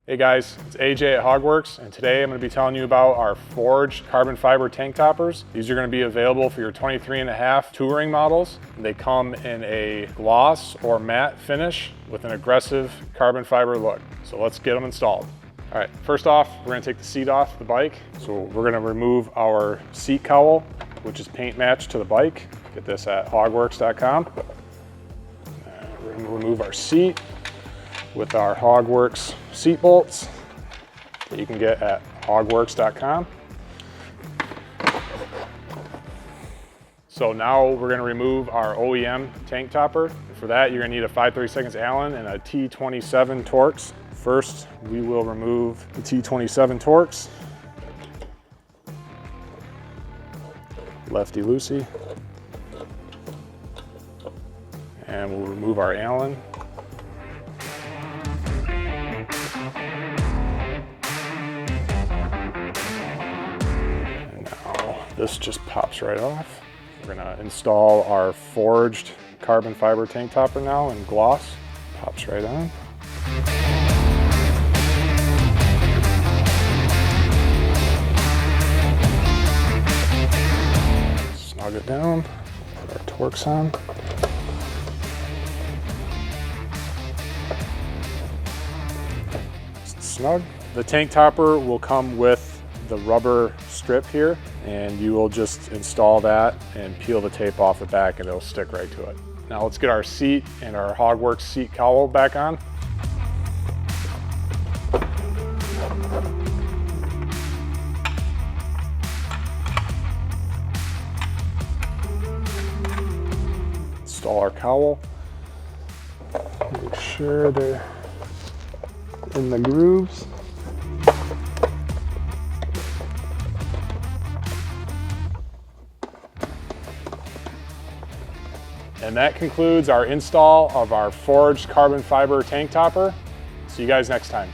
Hey guys, it's AJ at HOGWORKZ, and today I'm going to be telling you about our forged carbon fiber tank toppers. These are going to be available for your 23.5 touring models. They come in a gloss or matte finish with an aggressive carbon fiber look. So let's get them installed. All right, first off, we're going to take the seat off the bike. So we're going to remove our seat cowl, which is paint matched to the bike. Get this at hogworks.com. We're going to remove our seat with our HOGWORKZ seat bolts that you can get at hogworks.com. So now we're going to remove our OEM tank topper. For that, you're going to need a 5/32 Allen and a T27 Torx. First, we will remove the T27 Torx. Lefty loosey. And we'll remove our Allen. This just pops right off. We're gonna install our forged carbon fiber tank topper now in gloss. Pops right on. Snug it down, put our Torx on. Snug. The tank topper will come with the rubber strip here, and you will just install that and peel the tape off the back and it'll stick right to it. Now let's get our seat and our HOGWORKZ seat cowl back on. Install our cowl. Make sure they're in the grooves. And that concludes our install of our forged carbon fiber tank topper. See you guys next time.